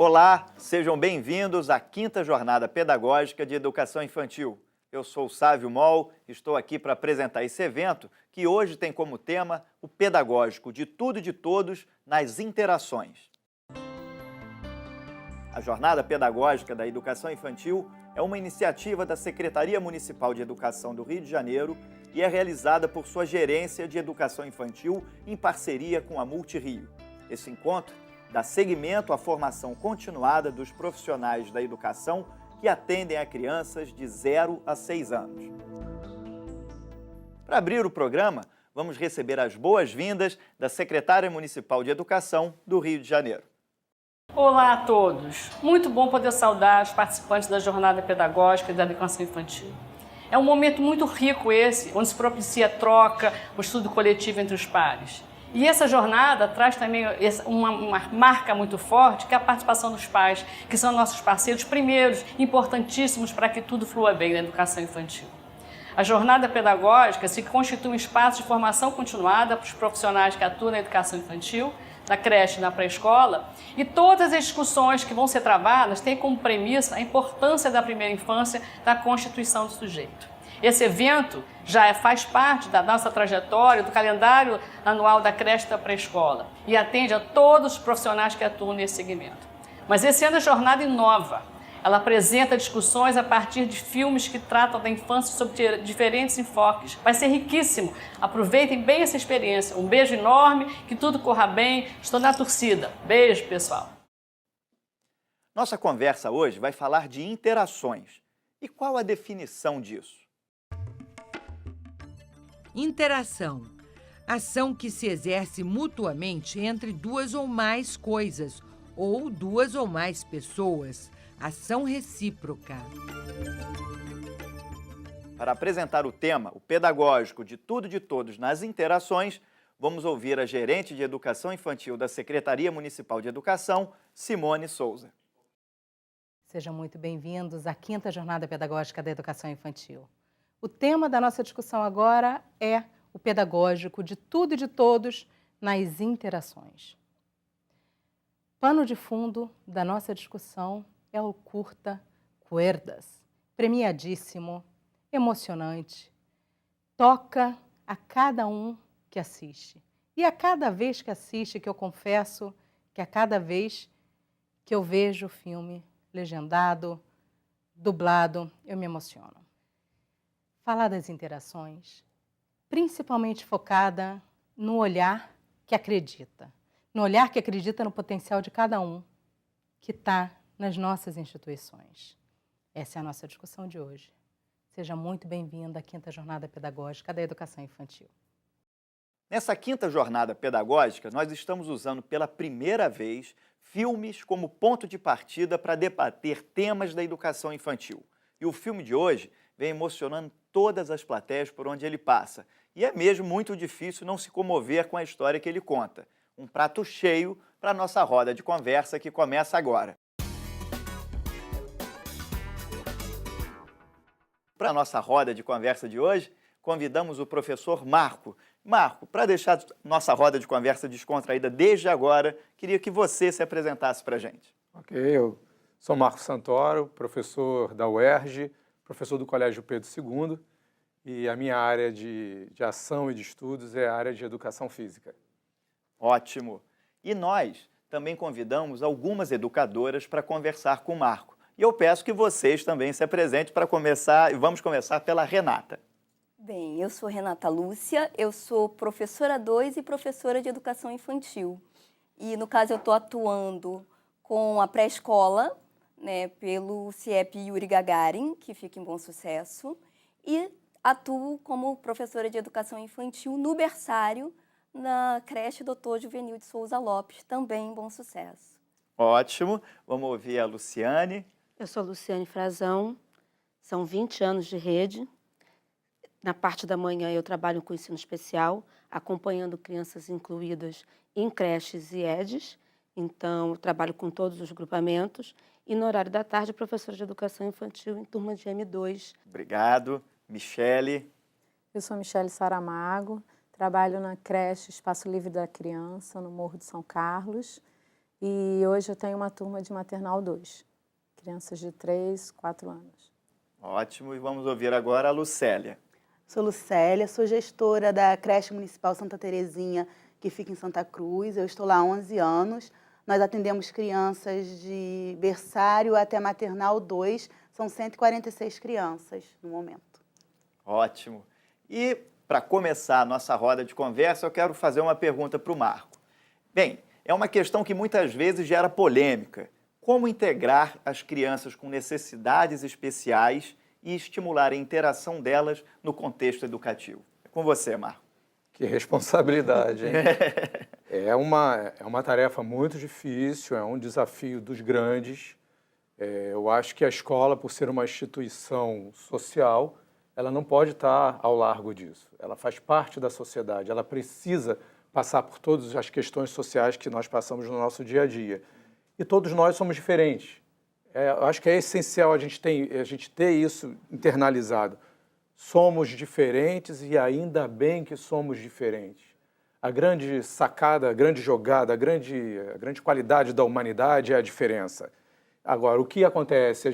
Olá, sejam bem-vindos à 5ª Jornada Pedagógica de Educação Infantil. Eu sou o Sávio Moll, estou aqui para apresentar esse evento que hoje tem como tema o pedagógico de tudo e de todos nas interações. A Jornada Pedagógica da Educação Infantil é uma iniciativa da Secretaria Municipal de Educação do Rio de Janeiro e é realizada por sua Gerência de Educação Infantil em parceria com a Multirio. Esse encontro dá seguimento à formação continuada dos profissionais da educação que atendem a crianças de 0 a 6 anos. Para abrir o programa, vamos receber as boas-vindas da Secretária Municipal de Educação do Rio de Janeiro. Olá a todos! Muito bom poder saudar os participantes da Jornada Pedagógica da Educação Infantil. É um momento muito rico esse, onde se propicia a troca, o estudo coletivo entre os pares. E essa jornada traz também uma marca muito forte, que é a participação dos pais, que são nossos parceiros primeiros, importantíssimos para que tudo flua bem na educação infantil. A jornada pedagógica se constitui um espaço de formação continuada para os profissionais que atuam na educação infantil, na creche e na pré-escola, e todas as discussões que vão ser travadas têm como premissa a importância da primeira infância da constituição do sujeito. Esse evento já faz parte da nossa trajetória, do calendário anual da creche e da pré-escola e atende a todos os profissionais que atuam nesse segmento. Mas esse ano a jornada inova. Ela apresenta discussões a partir de filmes que tratam da infância sob diferentes enfoques. Vai ser riquíssimo. Aproveitem bem essa experiência. Um beijo enorme, que tudo corra bem. Estou na torcida. Beijo, pessoal. Nossa conversa hoje vai falar de interações. E qual a definição disso? Interação. Ação que se exerce mutuamente entre duas ou mais coisas ou duas ou mais pessoas. Ação recíproca. Para apresentar o tema, o pedagógico de tudo e de todos nas interações, vamos ouvir a gerente de Educação Infantil da Secretaria Municipal de Educação, Simone Souza. Sejam muito bem-vindos à 5ª Jornada Pedagógica da Educação Infantil. O tema da nossa discussão agora é o pedagógico de tudo e de todos nas interações. Pano de fundo da nossa discussão é o curta Cuerdas, premiadíssimo, emocionante, toca a cada um que assiste. E a cada vez que assiste, que eu confesso que a cada vez que eu vejo o filme legendado, dublado, eu me emociono. Falar das interações, principalmente focada no olhar que acredita. No olhar que acredita no potencial de cada um que está nas nossas instituições. Essa é a nossa discussão de hoje. Seja muito bem-vinda à 5ª Jornada Pedagógica da Educação Infantil. Nessa 5ª Jornada Pedagógica, nós estamos usando pela primeira vez filmes como ponto de partida para debater temas da educação infantil. E o filme de hoje vem emocionando todas as plateias por onde ele passa. E é mesmo muito difícil não se comover com a história que ele conta. Um prato cheio para a nossa roda de conversa que começa agora. Para a nossa roda de conversa de hoje, convidamos o professor Marco. Marco, para deixar nossa roda de conversa descontraída desde agora, queria que você se apresentasse para a gente. Ok, eu sou Marco Santoro, professor da UERJ, professor do Colégio Pedro II, e a minha área de ação e de estudos é a área de educação física. Ótimo! E nós também convidamos algumas educadoras para conversar com o Marco. E eu peço que vocês também se apresentem para começar, e vamos começar pela Renata. Bem, eu sou Renata Lúcia, eu sou professora 2 e professora de educação infantil. E, no caso, eu estou atuando com a pré-escola, né, pelo CIEP Yuri Gagarin, que fica em Bom Sucesso, e atuo como professora de educação infantil no berçário, na creche Dr. Juvenil de Souza Lopes, também em Bom Sucesso. Ótimo, vamos ouvir a Luciane. Eu sou Luciane Frazão, são 20 anos de rede. Na parte da manhã eu trabalho com ensino especial, acompanhando crianças incluídas em creches e EDs, então eu trabalho com todos os grupamentos. E no horário da tarde, professora de educação infantil em turma de M2. Obrigado. Michele. Eu sou Michele Saramago, trabalho na creche Espaço Livre da Criança, no Morro de São Carlos. e hoje eu tenho uma turma de maternal 2, crianças de 3, 4 anos. Ótimo, e vamos ouvir agora a Lucélia. Sou Lucélia, sou gestora da creche municipal Santa Terezinha, que fica em Santa Cruz. Eu estou lá há 11 anos. Nós atendemos crianças de berçário até maternal 2. São 146 crianças no momento. Ótimo. E para começar a nossa roda de conversa, eu quero fazer uma pergunta para o Marco. Bem, é uma questão que muitas vezes gera polêmica. Como integrar as crianças com necessidades especiais e estimular a interação delas no contexto educativo? É com você, Marco. Que responsabilidade, hein? É uma tarefa muito difícil, é um desafio dos grandes. Eu acho que a escola, por ser uma instituição social, ela não pode estar ao largo disso. Ela faz parte da sociedade, ela precisa passar por todas as questões sociais que nós passamos no nosso dia a dia. E todos nós somos diferentes. Eu acho que é essencial a gente ter isso internalizado. Somos diferentes e ainda bem que somos diferentes. A grande sacada, a grande jogada, a grande qualidade da humanidade é a diferença. Agora, o que acontece?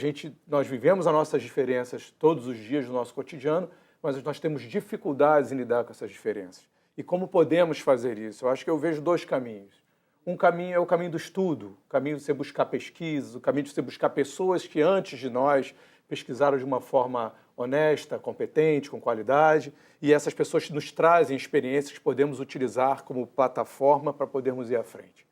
Nós vivemos as nossas diferenças todos os dias do nosso cotidiano, mas nós temos dificuldades em lidar com essas diferenças. E como podemos fazer isso? Eu acho que eu vejo 2 caminhos. Um caminho é o caminho do estudo, o caminho de você buscar pesquisas, o caminho de você buscar pessoas que antes de nós pesquisaram de uma forma honesta, competente, com qualidade, e essas pessoas nos trazem experiências que podemos utilizar como plataforma para podermos ir à frente.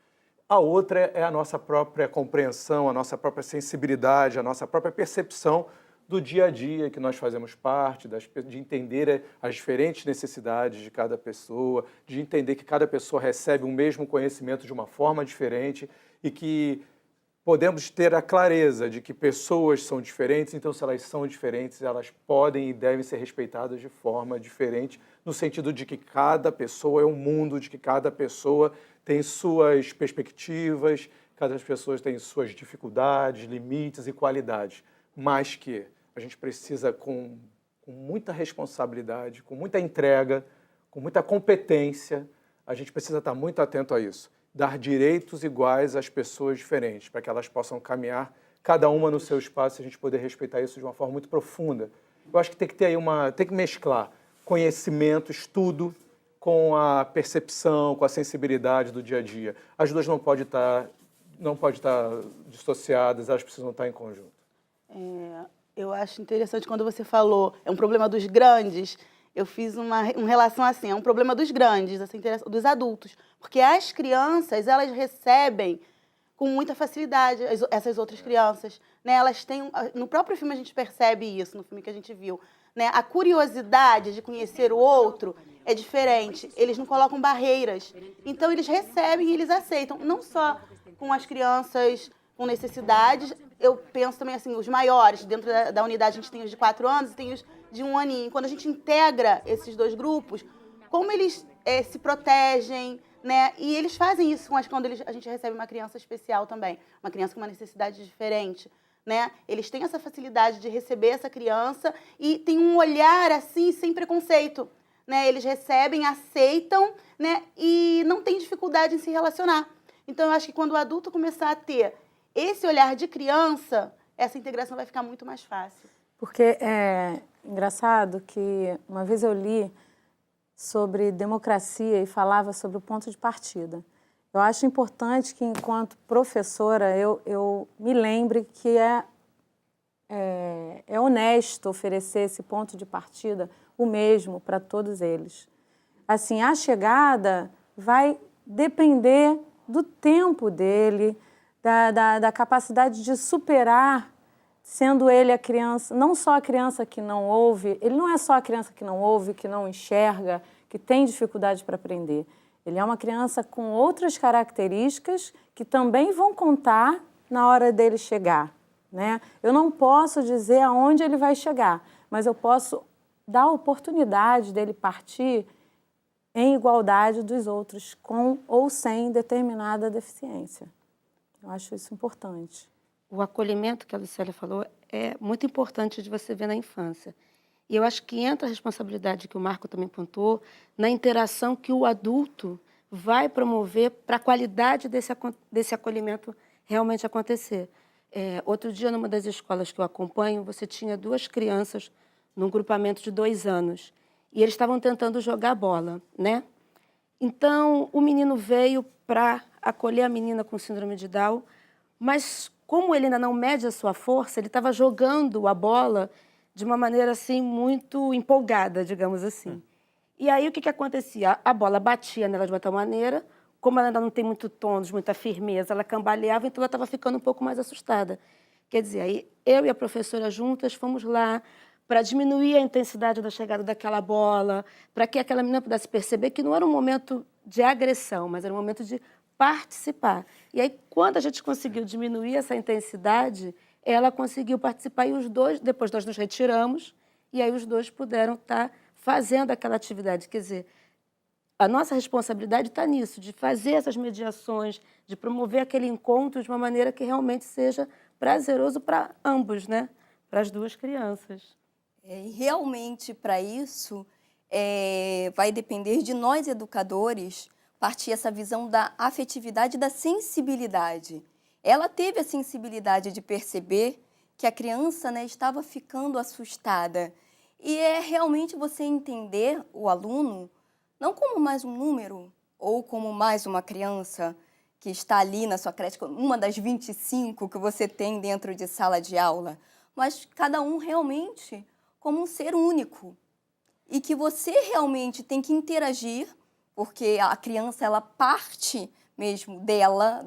A outra é a nossa própria compreensão, a nossa própria sensibilidade, a nossa própria percepção do dia a dia que nós fazemos parte, de entender as diferentes necessidades de cada pessoa, de entender que cada pessoa recebe o mesmo conhecimento de uma forma diferente e que podemos ter a clareza de que pessoas são diferentes, então se elas são diferentes, elas podem e devem ser respeitadas de forma diferente, no sentido de que cada pessoa é um mundo, de que cada pessoa tem suas perspectivas, cada pessoa tem suas dificuldades, limites e qualidades, mas que a gente precisa, com muita responsabilidade, com muita entrega, com muita competência, a gente precisa estar muito atento a isso. Dar direitos iguais às pessoas diferentes, para que elas possam caminhar, cada uma no seu espaço, e a gente poder respeitar isso de uma forma muito profunda. Eu acho que tem que ter tem que mesclar conhecimento, estudo, com a percepção, com a sensibilidade do dia a dia. As duas não podem estar dissociadas, elas precisam estar em conjunto. Eu acho interessante quando você falou, é um problema dos grandes. Eu fiz uma relação assim, é um problema dos grandes, assim, dos adultos. Porque as crianças, elas recebem com muita facilidade essas outras crianças. Né? Elas têm, no próprio filme a gente percebe isso, no filme que a gente viu. Né? A curiosidade de conhecer o outro é diferente. Eles não colocam barreiras. Então, eles recebem e eles aceitam. Não só com as crianças com necessidades, eu penso também assim, os maiores, dentro da unidade a gente tem os de 4 anos e tem os de 1 aninho. Quando a gente integra esses 2 grupos, como eles se protegem, né? E eles fazem isso quando a gente recebe uma criança especial também, uma criança com uma necessidade diferente, né? Eles têm essa facilidade de receber essa criança e tem um olhar assim, sem preconceito, né? Eles recebem, aceitam, né? E não tem dificuldade em se relacionar. Então, eu acho que quando o adulto começar a ter esse olhar de criança, essa integração vai ficar muito mais fácil. Porque é engraçado que uma vez eu li sobre democracia e falava sobre o ponto de partida. Eu acho importante que, enquanto professora, eu me lembre que é honesto oferecer esse ponto de partida, o mesmo para todos eles. Assim, a chegada vai depender do tempo dele, da capacidade de superar, sendo ele a criança, não só a criança que não ouve, ele não é só a criança que não ouve, que não enxerga, que tem dificuldade para aprender. Ele é uma criança com outras características que também vão contar na hora dele chegar, né? Eu não posso dizer aonde ele vai chegar, mas eu posso dar a oportunidade dele partir em igualdade dos outros, com ou sem determinada deficiência. Eu acho isso importante. O acolhimento que a Lucélia falou é muito importante de você ver na infância. E eu acho que entra a responsabilidade que o Marco também pontuou na interação que o adulto vai promover para a qualidade desse acolhimento realmente acontecer. Outro dia, numa das escolas que eu acompanho, você tinha 2 crianças num grupamento de 2 anos e eles estavam tentando jogar bola, né? Então, o menino veio para acolher a menina com síndrome de Down, mas como ele ainda não mede a sua força, ele estava jogando a bola de uma maneira assim muito empolgada, digamos assim. E aí o que acontecia? A bola batia nela de uma tal maneira, como ela ainda não tem muito tônus, muita firmeza, ela cambaleava, então ela estava ficando um pouco mais assustada. Quer dizer, aí eu e a professora juntas fomos lá para diminuir a intensidade da chegada daquela bola, para que aquela menina pudesse perceber que não era um momento de agressão, mas era um momento de participar. E aí, quando a gente conseguiu diminuir essa intensidade, ela conseguiu participar e os 2, depois nós nos retiramos, e aí os 2 puderam estar fazendo aquela atividade. Quer dizer, a nossa responsabilidade está nisso, de fazer essas mediações, de promover aquele encontro de uma maneira que realmente seja prazeroso para ambos, né? Para as 2 crianças. E realmente, para isso, vai depender de nós, educadores, partir essa visão da afetividade e da sensibilidade. Ela teve a sensibilidade de perceber que a criança, né, estava ficando assustada. E é realmente você entender o aluno não como mais um número ou como mais uma criança que está ali na sua creche, uma das 25 que você tem dentro de sala de aula, mas cada um realmente como um ser único. E que você realmente tem que interagir, porque a criança, ela parte mesmo dela,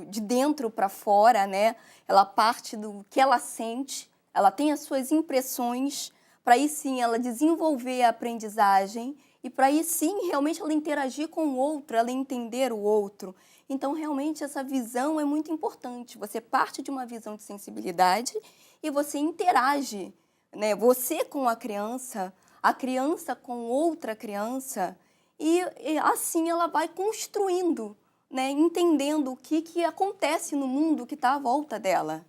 de dentro para fora, né? Ela parte do que ela sente, ela tem as suas impressões, para aí sim ela desenvolver a aprendizagem e para aí sim realmente ela interagir com o outro, ela entender o outro. Então, realmente, essa visão é muito importante. Você parte de uma visão de sensibilidade e você interage, né? Você com a criança com outra criança, e assim ela vai construindo, né? Entendendo o que acontece no mundo que está à volta dela.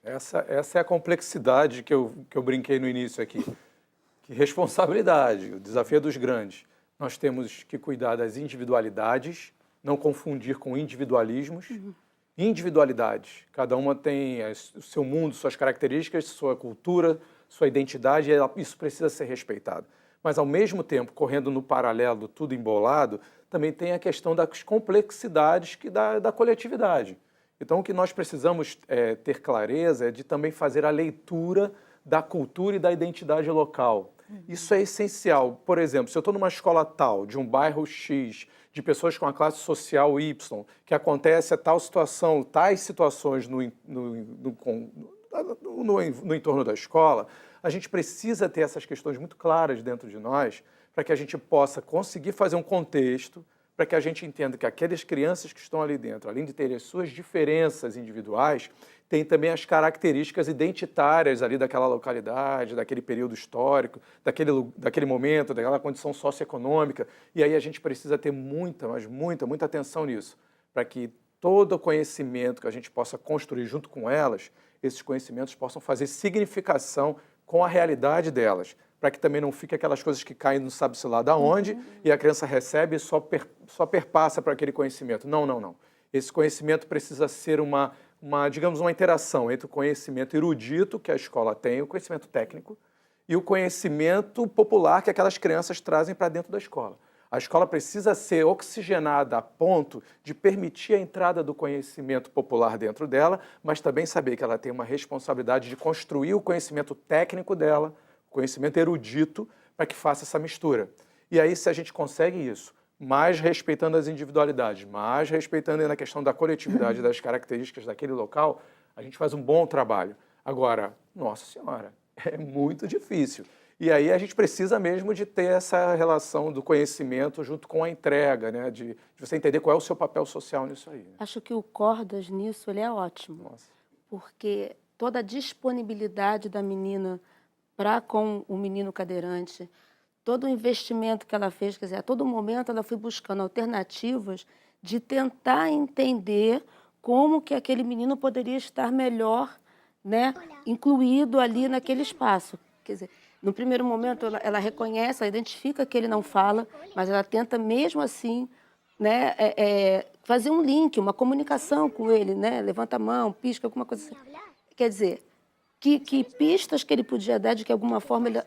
Essa é a complexidade que eu brinquei no início aqui. Que responsabilidade, o desafio é dos grandes. Nós temos que cuidar das individualidades, não confundir com individualismos. Individualidade, cada uma tem o seu mundo, suas características, sua cultura, sua identidade, e isso precisa ser respeitado. Mas, ao mesmo tempo, correndo no paralelo, tudo embolado, também tem a questão das complexidades da coletividade. Então, o que nós precisamos ter clareza é de também fazer a leitura da cultura e da identidade local. Isso é essencial. Por exemplo, se eu estou numa escola tal, de um bairro X, de pessoas com a classe social Y, que acontece tal situação, tais situações no entorno da escola, a gente precisa ter essas questões muito claras dentro de nós para que a gente possa conseguir fazer um contexto, para que a gente entenda que aquelas crianças que estão ali dentro, além de terem as suas diferenças individuais, têm também as características identitárias ali daquela localidade, daquele período histórico, daquele momento, daquela condição socioeconômica. E aí a gente precisa ter muita atenção nisso, para que todo o conhecimento que a gente possa construir junto com elas, esses conhecimentos possam fazer significação com a realidade delas, para que também não fique aquelas coisas que caem não sabe-se lá de onde, e a criança recebe e só perpassa para aquele conhecimento. Não. Esse conhecimento precisa ser digamos, uma interação entre o conhecimento erudito que a escola tem, o conhecimento técnico, e o conhecimento popular que aquelas crianças trazem para dentro da escola. A escola precisa ser oxigenada a ponto de permitir a entrada do conhecimento popular dentro dela, mas também saber que ela tem uma responsabilidade de construir o conhecimento técnico dela, o conhecimento erudito, para que faça essa mistura. E aí, se a gente consegue isso, mais respeitando as individualidades, mais respeitando a questão da coletividade, das características daquele local, a gente faz um bom trabalho. Agora, nossa senhora, é muito difícil. E aí a gente precisa mesmo de ter essa relação do conhecimento junto com a entrega, né? De você entender qual é o seu papel social nisso aí. Né? Acho que o Cordas nisso ele é ótimo, porque toda a disponibilidade da menina para com o menino cadeirante, todo o investimento que ela fez, quer dizer, a todo momento ela foi buscando alternativas de tentar entender como que aquele menino poderia estar melhor, né, incluído ali naquele espaço. Quer dizer, no primeiro momento ela reconhece, ela identifica que ele não fala, mas ela tenta mesmo assim né, fazer um link, uma comunicação com ele, né, levanta a mão, pisca, alguma coisa assim. Quer dizer, que pistas que ele podia dar de que, de alguma forma, ele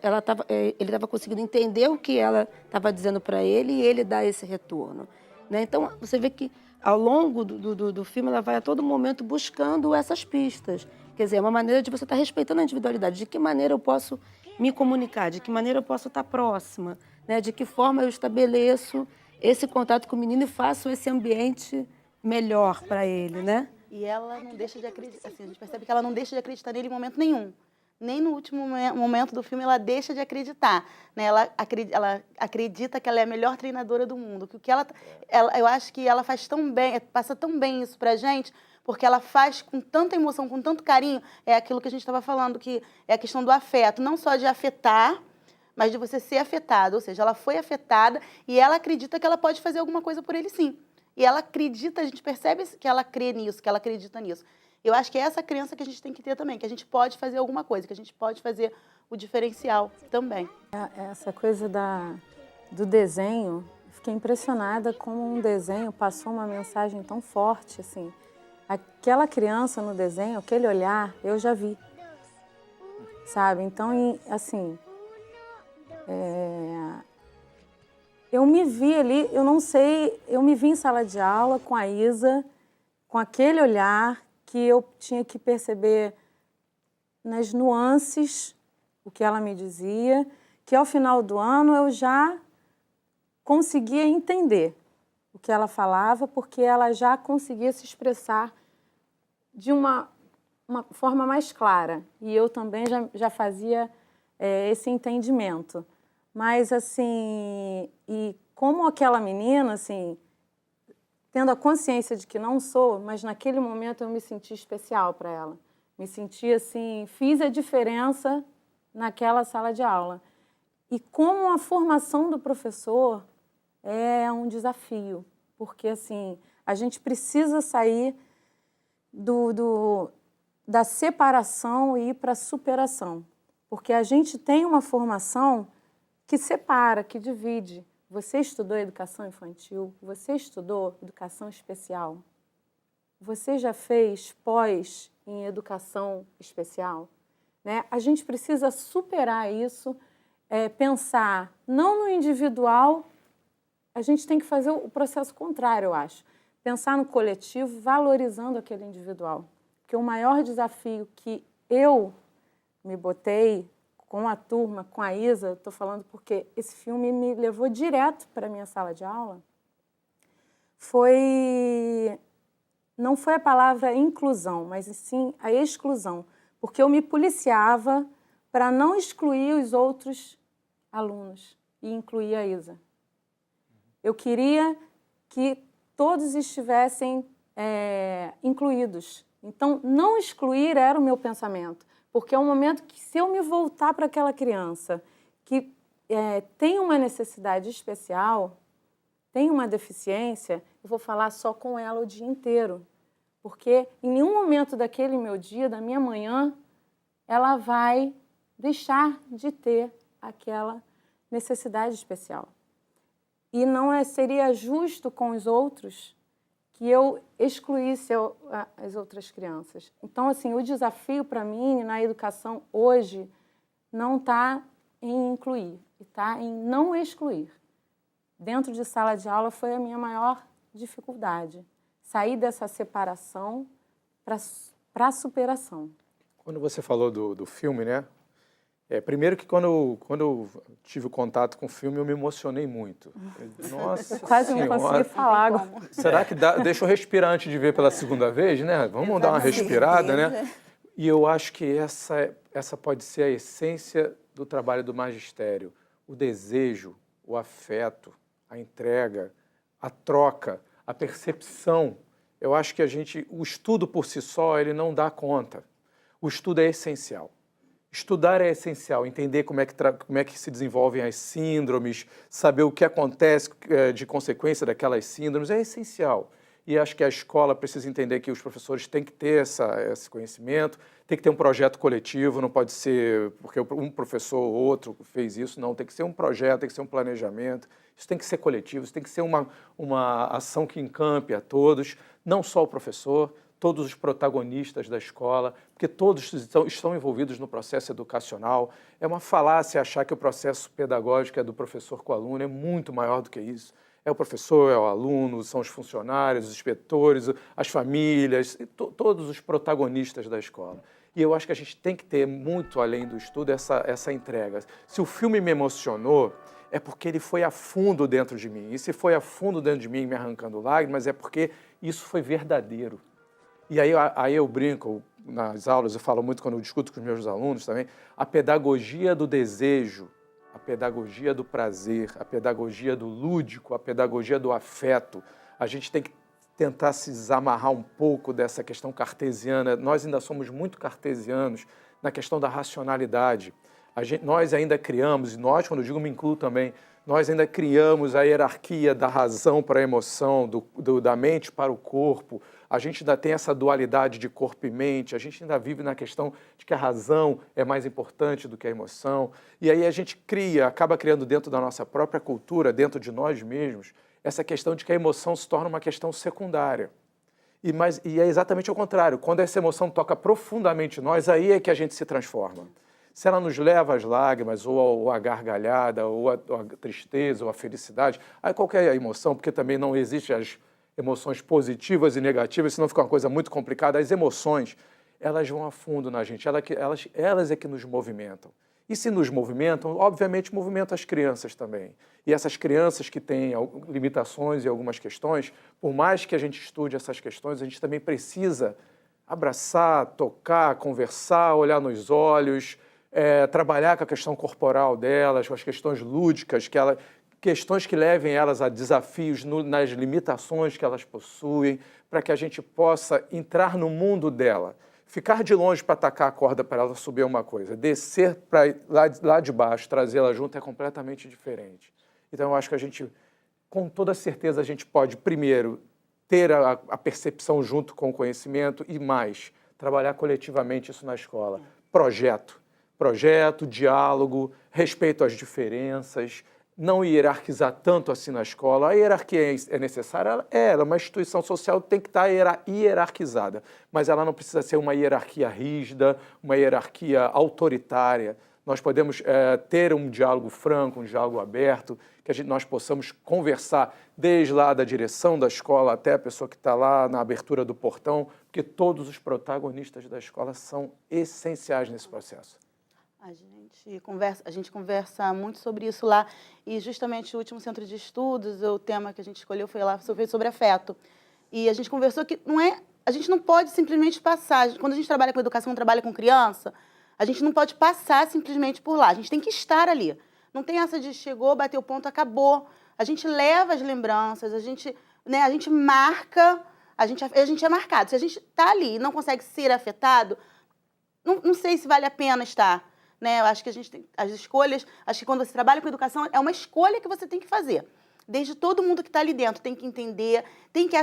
estava conseguindo entender o que ela estava dizendo para ele e ele dar esse retorno, né? Então, você vê que, ao longo do filme, ela vai a todo momento buscando essas pistas. Quer dizer, é uma maneira de você estar respeitando a individualidade. De que maneira eu posso me comunicar? De que maneira eu posso estar próxima? Né? De que forma eu estabeleço esse contato com o menino e faço esse ambiente melhor para ele, né? E ela não deixa de acreditar, assim, a gente percebe que ela não deixa de acreditar nele em momento nenhum. Nem no último momento do filme ela deixa de acreditar, né? Ela acredita que ela é a melhor treinadora do mundo. Que o que eu acho que ela faz tão bem, passa tão bem isso pra gente, porque ela faz com tanta emoção, com tanto carinho, é aquilo que a gente estava falando, que é a questão do afeto, não só de afetar, mas de você ser afetado. Ou seja, ela foi afetada e ela acredita que ela pode fazer alguma coisa por ele, sim. E ela acredita, a gente percebe que ela crê nisso, que ela acredita nisso. Eu acho que é essa crença que a gente tem que ter também, que a gente pode fazer alguma coisa, que a gente pode fazer o diferencial também. Essa coisa do desenho, fiquei impressionada como um desenho passou uma mensagem tão forte, assim. Aquela criança no desenho, aquele olhar, eu já vi, sabe? Então, assim, eu me vi ali, eu não sei, eu me vi em sala de aula com a Isa, com aquele olhar que eu tinha que perceber nas nuances o que ela me dizia, que ao final do ano eu já conseguia entender o que ela falava, porque ela já conseguia se expressar de uma forma mais clara. E eu também já fazia esse entendimento. Mas, assim, e como aquela menina, assim, tendo a consciência de que não sou, mas naquele momento eu me senti especial para ela. Me senti, assim, fiz a diferença naquela sala de aula. E como a formação do professor é um desafio, porque, assim, a gente precisa sair da separação e ir para a superação. Porque a gente tem uma formação que separa, que divide. Você estudou educação infantil, você estudou educação especial, você já fez pós em educação especial, né? A gente precisa superar isso, pensar não no individual, a gente tem que fazer o processo contrário, eu acho. Pensar no coletivo, valorizando aquele individual. Porque o maior desafio que eu me botei com a turma, com a Isa, estou falando porque esse filme me levou direto para a minha sala de aula, não foi a palavra inclusão, mas sim a exclusão, porque eu me policiava para não excluir os outros alunos e incluir a Isa. Eu queria que todos estivessem incluídos. Então, não excluir era o meu pensamento. Porque é um momento que, se eu me voltar para aquela criança que tem uma necessidade especial, tem uma deficiência, eu vou falar só com ela o dia inteiro. Porque em nenhum momento daquele meu dia, da minha manhã, ela vai deixar de ter aquela necessidade especial. E não seria justo com os outros que eu excluísse as outras crianças. Então, assim, o desafio para mim na educação hoje não está em incluir, está em não excluir. Dentro de sala de aula foi a minha maior dificuldade. Sair dessa separação para a superação. Quando você falou do filme, né? Primeiro que quando eu tive o contato com o filme, eu me emocionei muito. Nossa quase não consegui falar agora. Será que dá? Deixa eu respirar antes de ver pela segunda vez, né? Vamos dar uma respirada, né? E eu acho que essa pode ser a essência do trabalho do magistério. O desejo, o afeto, a entrega, a troca, a percepção. Eu acho que o estudo por si só, ele não dá conta. O estudo é essencial. Estudar é essencial, entender como é que se desenvolvem as síndromes, saber o que acontece de consequência daquelas síndromes, é essencial. E acho que a escola precisa entender que os professores têm que ter esse conhecimento, tem que ter um projeto coletivo, não pode ser porque um professor ou outro fez isso, não, tem que ser um projeto, tem que ser um planejamento. Isso tem que ser coletivo, isso tem que ser uma ação que encampe a todos, não só o professor, todos os protagonistas da escola, porque todos estão envolvidos no processo educacional. É uma falácia achar que o processo pedagógico é do professor com o aluno, é muito maior do que isso. É o professor, é o aluno, são os funcionários, os inspetores, as famílias, todos os protagonistas da escola. E eu acho que a gente tem que ter, muito além do estudo, essa entrega. Se o filme me emocionou, é porque ele foi a fundo dentro de mim. E se foi a fundo dentro de mim, me arrancando lágrimas, é porque isso foi verdadeiro. E aí eu brinco nas aulas, eu falo muito quando eu discuto com os meus alunos também, a pedagogia do desejo, a pedagogia do prazer, a pedagogia do lúdico, a pedagogia do afeto. A gente tem que tentar se desamarrar um pouco dessa questão cartesiana. Nós ainda somos muito cartesianos na questão da racionalidade. Nós ainda criamos, e nós, quando eu digo me incluo também, nós ainda criamos a hierarquia da razão para a emoção, da mente para o corpo. A gente ainda tem essa dualidade de corpo e mente, a gente ainda vive na questão de que a razão é mais importante do que a emoção. E aí a gente acaba criando dentro da nossa própria cultura, dentro de nós mesmos, essa questão de que a emoção se torna uma questão secundária. E é exatamente o contrário. Quando essa emoção toca profundamente em nós, aí é que a gente se transforma. Se ela nos leva às lágrimas, ou à gargalhada, ou à tristeza, ou à felicidade, aí qualquer emoção, porque também não existe as emoções positivas e negativas, senão fica uma coisa muito complicada. As emoções, elas vão a fundo na gente, elas é que nos movimentam. E se nos movimentam, obviamente movimentam as crianças também. E essas crianças que têm limitações e algumas questões, por mais que a gente estude essas questões, a gente também precisa abraçar, tocar, conversar, olhar nos olhos, trabalhar com a questão corporal delas, com as questões lúdicas, questões que levem elas a desafios nas limitações que elas possuem, para que a gente possa entrar no mundo dela. Ficar de longe para atacar a corda para ela subir é uma coisa, descer para lá de baixo, trazê-la junto é completamente diferente. Então eu acho que a gente, com toda certeza, a gente pode, primeiro, ter a percepção junto com o conhecimento e mais, trabalhar coletivamente isso na escola. Projeto, diálogo, respeito às diferenças, não hierarquizar tanto assim na escola. A hierarquia é necessária, ela é uma instituição social, tem que estar hierarquizada, mas ela não precisa ser uma hierarquia rígida, uma hierarquia autoritária. Nós podemos ter um diálogo franco, um diálogo aberto, que nós possamos conversar desde lá da direção da escola até a pessoa que está lá na abertura do portão, porque todos os protagonistas da escola são essenciais nesse processo. A gente conversa muito sobre isso lá, e justamente o último centro de estudos, o tema que a gente escolheu foi sobre afeto. E a gente conversou que a gente não pode simplesmente passar, quando a gente trabalha com educação, trabalha com criança, a gente não pode passar simplesmente por lá, a gente tem que estar ali. Não tem essa de chegou, bateu o ponto, acabou. A gente leva as lembranças, a gente marca, a gente é marcado. Se a gente está ali e não consegue ser afetado, não sei se vale a pena estar. Eu acho que a gente tem as escolhas, acho que quando você trabalha com educação, é uma escolha que você tem que fazer. Desde todo mundo que está ali dentro, tem que entender, tem que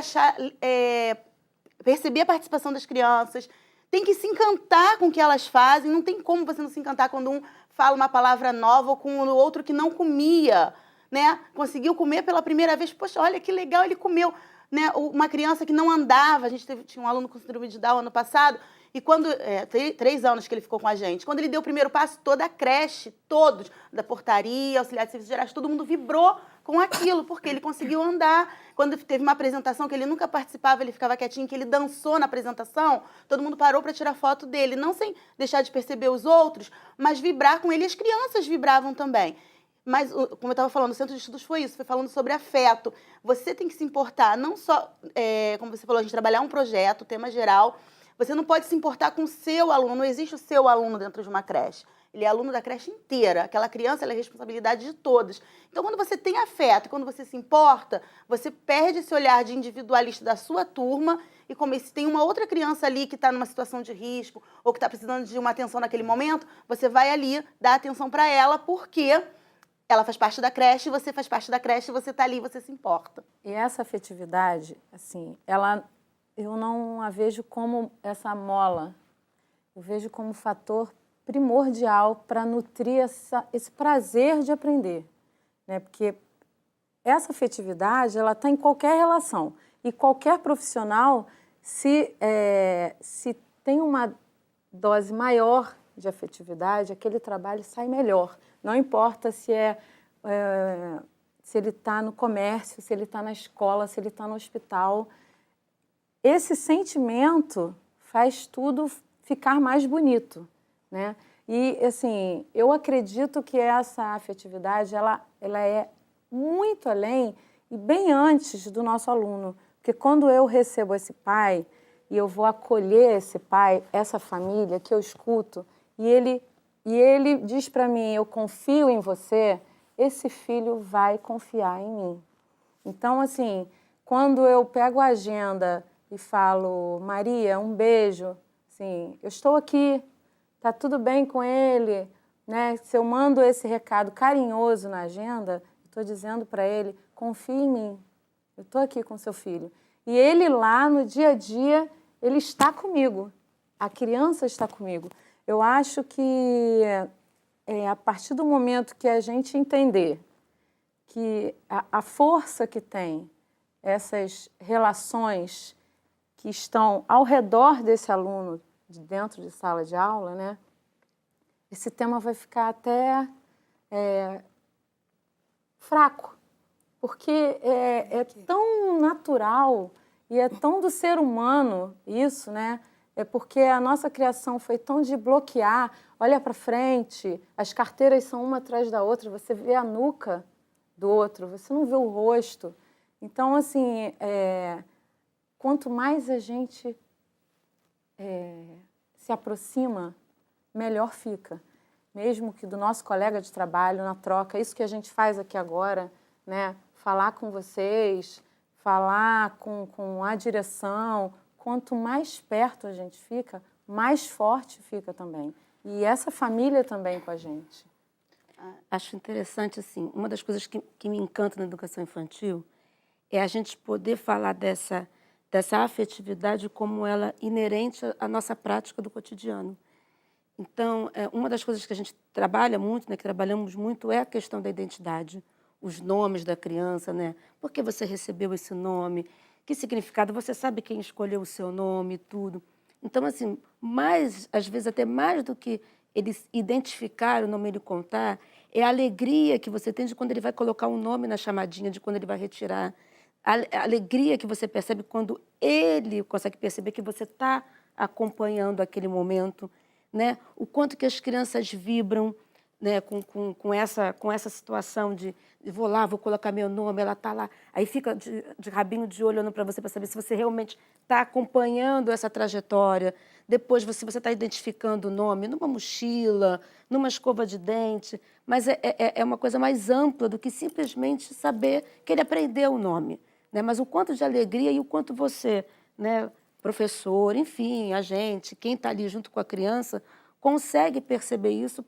perceber a participação das crianças, tem que se encantar com o que elas fazem, não tem como você não se encantar quando um fala uma palavra nova ou com o outro que não comia, conseguiu comer pela primeira vez, poxa, olha que legal, ele comeu. Uma criança que não andava, a gente tinha um aluno com síndrome de Down ano passado, e quando, 3 anos que ele ficou com a gente, quando ele deu o primeiro passo, toda a creche, todos, da portaria, auxiliar de serviços gerais, todo mundo vibrou com aquilo, porque ele conseguiu andar. Quando teve uma apresentação que ele nunca participava, ele ficava quietinho, que ele dançou na apresentação, todo mundo parou para tirar foto dele, não sem deixar de perceber os outros, mas vibrar com ele, as crianças vibravam também. Mas, como eu estava falando, o Centro de Estudos foi isso, foi falando sobre afeto. Você tem que se importar, não só, como você falou, a gente trabalhar um projeto, tema geral. Você não pode se importar com o seu aluno, não existe o seu aluno dentro de uma creche. Ele é aluno da creche inteira, aquela criança ela é responsabilidade de todos. Então, quando você tem afeto, quando você se importa, você perde esse olhar de individualista da sua turma e como se tem uma outra criança ali que está numa situação de risco ou que está precisando de uma atenção naquele momento, você vai ali dar atenção para ela porque ela faz parte da creche, você faz parte da creche, você está ali, você se importa. E essa afetividade, assim, eu não a vejo como essa mola, eu vejo como fator primordial para nutrir esse prazer de aprender, Porque essa afetividade, ela está em qualquer relação. E qualquer profissional, se tem uma dose maior de afetividade, aquele trabalho sai melhor. Não importa se ele está no comércio, se ele está na escola, se ele está no hospital. Esse sentimento faz tudo ficar mais bonito, né? E, assim, eu acredito que essa afetividade, ela é muito além e bem antes do nosso aluno. Porque quando eu recebo esse pai e eu vou acolher esse pai, essa família que eu escuto, e ele diz para mim, eu confio em você, esse filho vai confiar em mim. Então, assim, quando eu pego a agenda e falo, Maria, um beijo, assim, eu estou aqui, tá tudo bem com ele, né? Se eu mando esse recado carinhoso na agenda, estou dizendo para ele, confie em mim, eu estou aqui com seu filho. E ele lá, no dia a dia, ele está comigo, a criança está comigo. Eu acho que a partir do momento que a gente entender que a força que tem essas relações que estão ao redor desse aluno, dentro de sala de aula, né? Esse tema vai ficar até fraco, porque é tão natural e é tão do ser humano isso, né? É porque a nossa criação foi tão de bloquear, olha para frente, as carteiras são uma atrás da outra, você vê a nuca do outro, você não vê o rosto. Então, assim, quanto mais a gente se aproxima, melhor fica. Mesmo que do nosso colega de trabalho, na troca, isso que a gente faz aqui agora, né? Falar com vocês, falar com a direção, quanto mais perto a gente fica, mais forte fica também. E essa família também com a gente. Acho interessante, assim, uma das coisas que me encanta na educação infantil é a gente poder falar dessa afetividade como ela inerente à nossa prática do cotidiano. Então, uma das coisas que a gente trabalha muito, né, que trabalhamos muito, é a questão da identidade, os nomes da criança, né? Por que você recebeu esse nome? Que significado? Você sabe quem escolheu o seu nome e tudo. Então, assim, às vezes até mais do que eles identificar o nome e ele contar, é a alegria que você tem de quando ele vai colocar um nome na chamadinha, de quando ele vai retirar. A alegria que você percebe quando ele consegue perceber que você está acompanhando aquele momento, né? O quanto que as crianças vibram, né? com essa situação de vou lá, vou colocar meu nome, ela está lá. Aí fica de rabinho de olho olhando para você para saber se você realmente está acompanhando essa trajetória. Depois, se você está identificando o nome numa mochila, numa escova de dente, mas é uma coisa mais ampla do que simplesmente saber que ele aprendeu o nome, né? Mas o quanto de alegria e o quanto você, né, professor, enfim, a gente, quem está ali junto com a criança, consegue perceber isso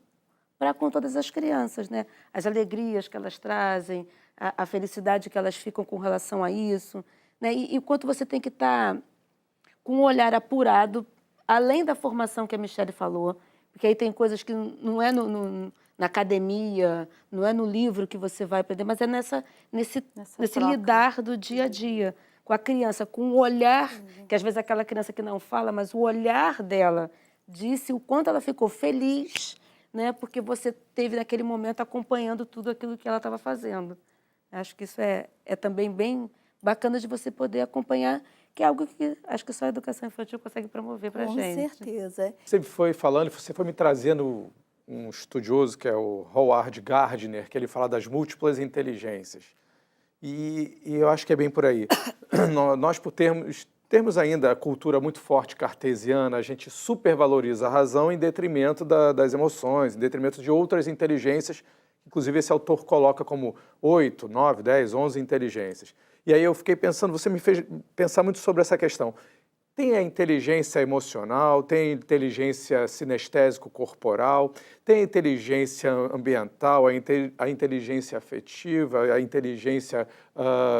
com todas as crianças, né? As alegrias que elas trazem, a felicidade que elas ficam com relação a isso, né? E o quanto você tem que estar com um olhar apurado, além da formação que a Michele falou, porque aí tem coisas que não é na academia, não é no livro que você vai aprender, mas é nesse lidar do dia a dia com a criança, com o olhar, que às vezes aquela criança que não fala, mas o olhar dela disse o quanto ela ficou feliz, né? Porque você teve naquele momento acompanhando tudo aquilo que ela estava fazendo. Acho que isso é também bem bacana de você poder acompanhar, que é algo que acho que só a educação infantil consegue promover para a gente. Com certeza. Você foi falando, você foi me trazendo um estudioso que é o Howard Gardner, que ele fala das múltiplas inteligências. E eu acho que é bem por aí. Nós, por termos ainda a cultura muito forte cartesiana, a gente supervaloriza a razão em detrimento das emoções, em detrimento de outras inteligências, inclusive esse autor coloca como 8, 9, 10, 11 inteligências. E aí eu fiquei pensando, você me fez pensar muito sobre essa questão. Tem a inteligência emocional, tem a inteligência sinestésico-corporal, tem a inteligência ambiental, a inteligência afetiva, a inteligência,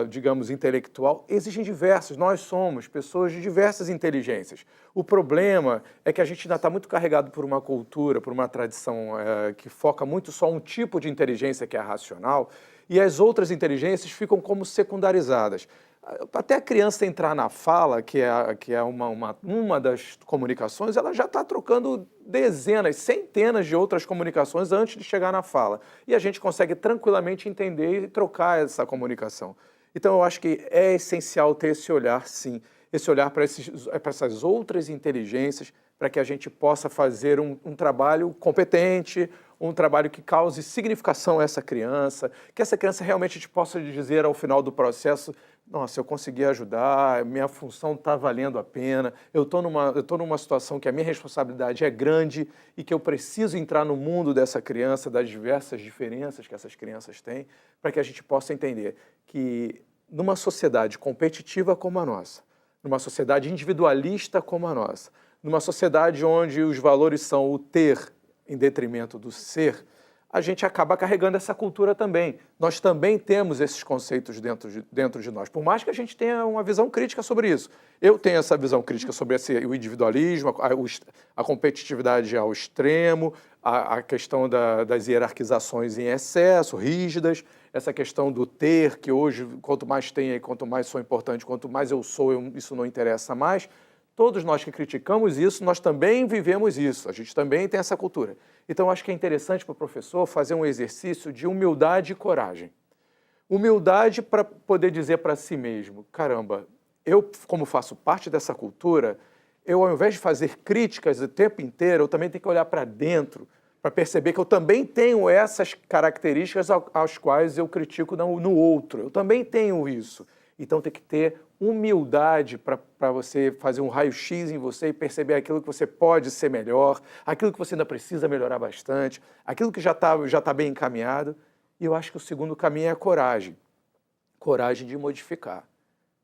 digamos, intelectual. Existem diversos, nós somos pessoas de diversas inteligências. O problema é que a gente ainda está muito carregado por uma cultura, por uma tradição que foca muito só um tipo de inteligência que é a racional, e as outras inteligências ficam como secundarizadas. Até a criança entrar na fala, que é uma das comunicações, ela já está trocando dezenas, centenas de outras comunicações antes de chegar na fala. E a gente consegue tranquilamente entender e trocar essa comunicação. Então, eu acho que é essencial ter esse olhar, sim, esse olhar para essas outras inteligências, para que a gente possa fazer um trabalho competente, um trabalho que cause significação a essa criança, que essa criança realmente a gente possa dizer ao final do processo: nossa, eu consegui ajudar, minha função está valendo a pena, eu estou numa situação que a minha responsabilidade é grande e que eu preciso entrar no mundo dessa criança, das diversas diferenças que essas crianças têm, para que a gente possa entender que numa sociedade competitiva como a nossa, numa sociedade individualista como a nossa, numa sociedade onde os valores são o ter em detrimento do ser, a gente acaba carregando essa cultura também. Nós também temos esses conceitos dentro de nós, por mais que a gente tenha uma visão crítica sobre isso. Eu tenho essa visão crítica sobre o individualismo, a competitividade ao extremo, a questão das hierarquizações em excesso, rígidas, essa questão do ter, que hoje, quanto mais tenho, quanto mais sou importante, quanto mais eu sou, isso não interessa mais. Todos nós que criticamos isso, nós também vivemos isso, a gente também tem essa cultura. Então, acho que é interessante para o professor fazer um exercício de humildade e coragem. Humildade para poder dizer para si mesmo: caramba, eu, como faço parte dessa cultura, eu, ao invés de fazer críticas o tempo inteiro, eu também tenho que olhar para dentro, para perceber que eu também tenho essas características às quais eu critico no outro. Eu também tenho isso. Então, tem que ter humildade para você fazer um raio-x em você e perceber aquilo que você pode ser melhor, aquilo que você ainda precisa melhorar bastante, aquilo que já tá bem encaminhado. E eu acho que o segundo caminho é a coragem. Coragem de modificar.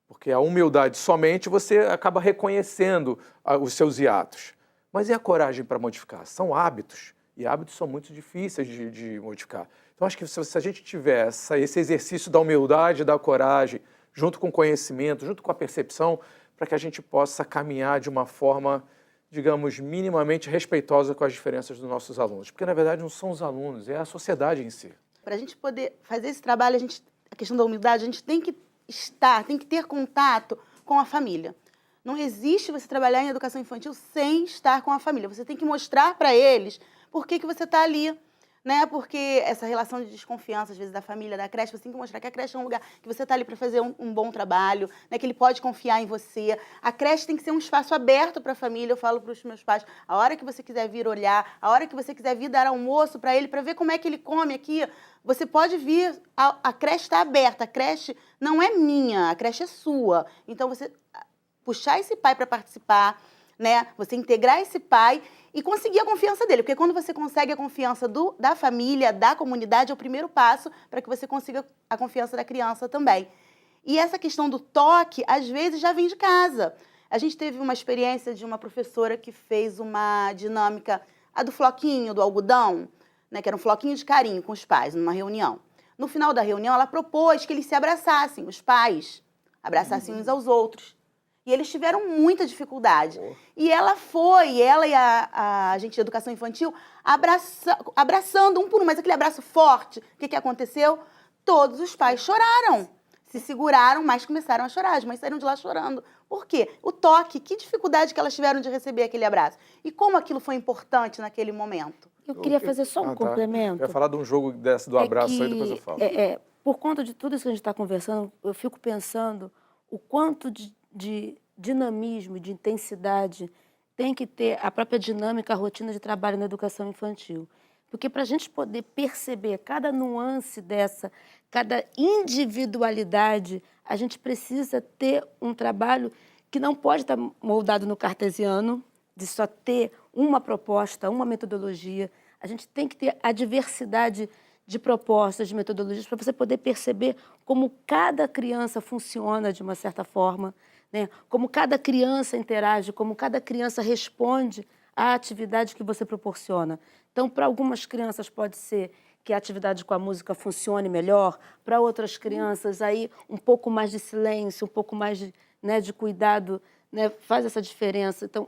Porque a humildade somente você acaba reconhecendo os seus hiatos. Mas e a coragem para modificar? São hábitos. E hábitos são muito difíceis de modificar. Então, acho que se a gente tiver esse exercício da humildade, da coragem, junto com o conhecimento, junto com a percepção, para que a gente possa caminhar de uma forma, digamos, minimamente respeitosa com as diferenças dos nossos alunos. Porque, na verdade, não são os alunos, é a sociedade em si. Para a gente poder fazer esse trabalho, a questão da humildade, a gente tem que ter contato com a família. Não existe você trabalhar em educação infantil sem estar com a família. Você tem que mostrar para eles por que você está ali. Né? Porque essa relação de desconfiança, às vezes, da família, da creche, você tem que mostrar que a creche é um lugar que você está ali para fazer um bom trabalho, né? Que ele pode confiar em você. A creche tem que ser um espaço aberto para a família. Eu falo para os meus pais: a hora que você quiser vir olhar, a hora que você quiser vir dar almoço para ele, para ver como é que ele come aqui, você pode vir. A creche está aberta, a creche não é minha, a creche é sua. Então, você puxar esse pai para participar, né? Você integrar esse pai e conseguir a confiança dele, porque quando você consegue a confiança da família, da comunidade, é o primeiro passo para que você consiga a confiança da criança também. E essa questão do toque, às vezes, já vem de casa. A gente teve uma experiência de uma professora que fez uma dinâmica, a do floquinho, do algodão, né, que era um floquinho de carinho com os pais, numa reunião. No final da reunião, ela propôs que eles se abraçassem, os pais abraçassem uns aos outros. E eles tiveram muita dificuldade. E ela e a gente de educação infantil, abraçando um por um, mas aquele abraço forte. O que aconteceu? Todos os pais choraram. Se seguraram, mas começaram a chorar. As mães saíram de lá chorando. Por quê? O toque, que dificuldade que elas tiveram de receber aquele abraço. E como aquilo foi importante naquele momento. Eu queria fazer só um complemento. Eu ia falar de um jogo do abraço aí, depois eu falo. Por conta de tudo isso que a gente está conversando, eu fico pensando o quanto de dinamismo, de intensidade tem que ter a própria dinâmica, a rotina de trabalho na educação infantil. Porque para a gente poder perceber cada nuance dessa, cada individualidade, a gente precisa ter um trabalho que não pode estar moldado no cartesiano, de só ter uma proposta, uma metodologia. A gente tem que ter a diversidade de propostas, de metodologias, para você poder perceber como cada criança funciona de uma certa forma, né? Como cada criança interage, como cada criança responde à atividade que você proporciona. Então, para algumas crianças pode ser que a atividade com a música funcione melhor, para outras crianças aí um pouco mais de silêncio, um pouco mais de cuidado, né, faz essa diferença. Então,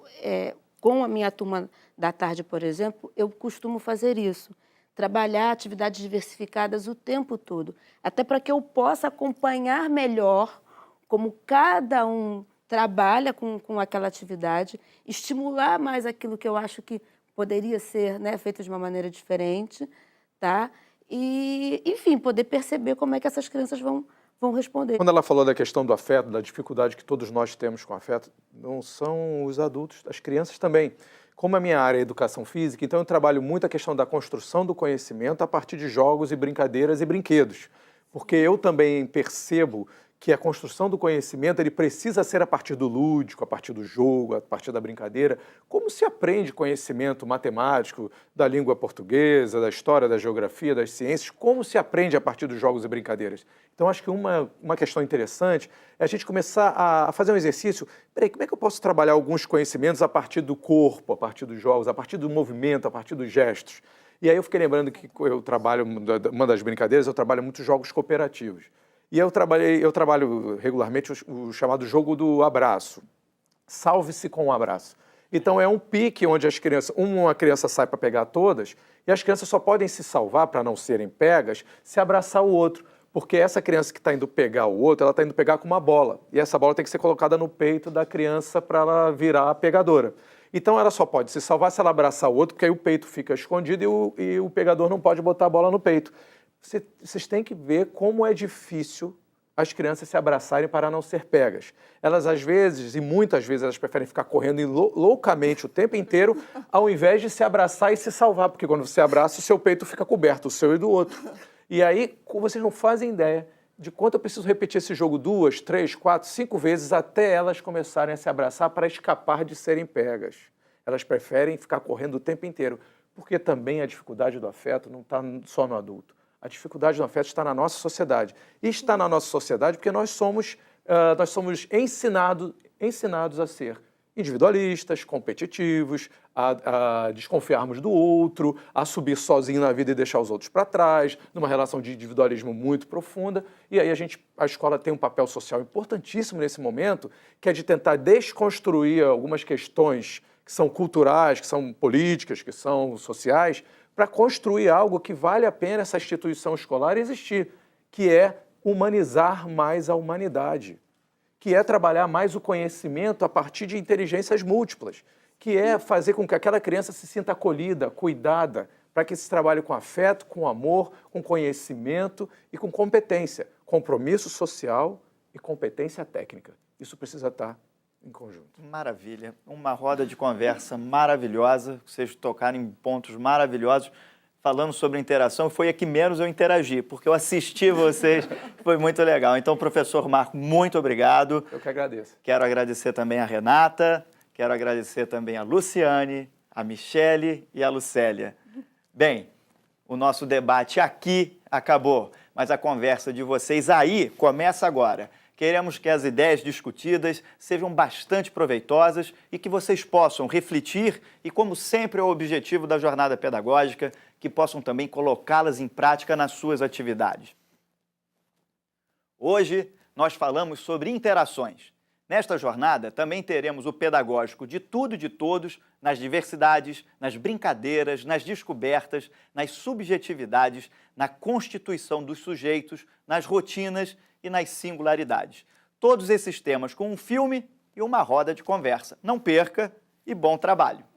com a minha turma da tarde, por exemplo, eu costumo fazer isso. trabalhar atividades diversificadas o tempo todo, até para que eu possa acompanhar melhor como cada um trabalha com aquela atividade, estimular mais aquilo que eu acho que poderia ser, né, feito de uma maneira diferente, tá? E, enfim, poder perceber como é que essas crianças vão responder. Quando ela falou da questão do afeto, da dificuldade que todos nós temos com afeto, não são os adultos, as crianças também. Como a minha área é educação física, então eu trabalho muito a questão da construção do conhecimento a partir de jogos e brincadeiras e brinquedos. Porque eu também percebo que a construção do conhecimento ele precisa ser a partir do lúdico, a partir do jogo, a partir da brincadeira. Como se aprende conhecimento matemático da língua portuguesa, da história, da geografia, das ciências? Como se aprende a partir dos jogos e brincadeiras? Então, acho que uma questão interessante é a gente começar a fazer um exercício. Peraí, como é que eu posso trabalhar alguns conhecimentos a partir do corpo, a partir dos jogos, a partir do movimento, a partir dos gestos? E aí eu fiquei lembrando que eu trabalho, uma das brincadeiras, eu trabalho muitos jogos cooperativos. E eu trabalho regularmente o chamado jogo do abraço. Salve-se com um abraço. Então é um pique onde uma criança sai para pegar todas e as crianças só podem se salvar para não serem pegas se abraçar o outro. Porque essa criança que está indo pegar o outro, ela está indo pegar com uma bola. E essa bola tem que ser colocada no peito da criança para ela virar a pegadora. Então ela só pode se salvar se ela abraçar o outro, porque aí o peito fica escondido e o pegador não pode botar a bola no peito. Vocês têm que ver como é difícil as crianças se abraçarem para não ser pegas. Elas, às vezes, e muitas vezes, elas preferem ficar correndo loucamente o tempo inteiro, ao invés de se abraçar e se salvar, porque quando você abraça, o seu peito fica coberto, o seu e do outro. E aí, vocês não fazem ideia de quanto eu preciso repetir esse jogo 2, 3, 4, 5 vezes até elas começarem a se abraçar para escapar de serem pegas. Elas preferem ficar correndo o tempo inteiro, porque também a dificuldade do afeto não está só no adulto. A dificuldade do afeto está na nossa sociedade. E está na nossa sociedade porque nós somos ensinados a ser individualistas, competitivos, a desconfiarmos do outro, a subir sozinho na vida e deixar os outros para trás, numa relação de individualismo muito profunda. E aí a escola tem um papel social importantíssimo nesse momento, que é de tentar desconstruir algumas questões que são culturais, que são políticas, que são sociais, para construir algo que vale a pena essa instituição escolar existir, que é humanizar mais a humanidade, que é trabalhar mais o conhecimento a partir de inteligências múltiplas, que é fazer com que aquela criança se sinta acolhida, cuidada, para que se trabalhe com afeto, com amor, com conhecimento e com competência, compromisso social e competência técnica. Isso precisa estar em conjunto. Maravilha. Uma roda de conversa maravilhosa, vocês tocaram em pontos maravilhosos, falando sobre interação, foi a que menos eu interagi, porque eu assisti vocês, foi muito legal. Então, professor Marco, muito obrigado. Eu que agradeço. Quero agradecer também a Renata, quero agradecer também a Luciane, a Michele e a Lucélia. Bem, o nosso debate aqui acabou, mas a conversa de vocês aí começa agora. Queremos que as ideias discutidas sejam bastante proveitosas e que vocês possam refletir e, como sempre é o objetivo da jornada pedagógica, que possam também colocá-las em prática nas suas atividades. Hoje, nós falamos sobre interações. Nesta jornada, também teremos o pedagógico de tudo e de todos nas diversidades, nas brincadeiras, nas descobertas, nas subjetividades, na constituição dos sujeitos, nas rotinas e nas singularidades. Todos esses temas com um filme e uma roda de conversa. Não perca e bom trabalho!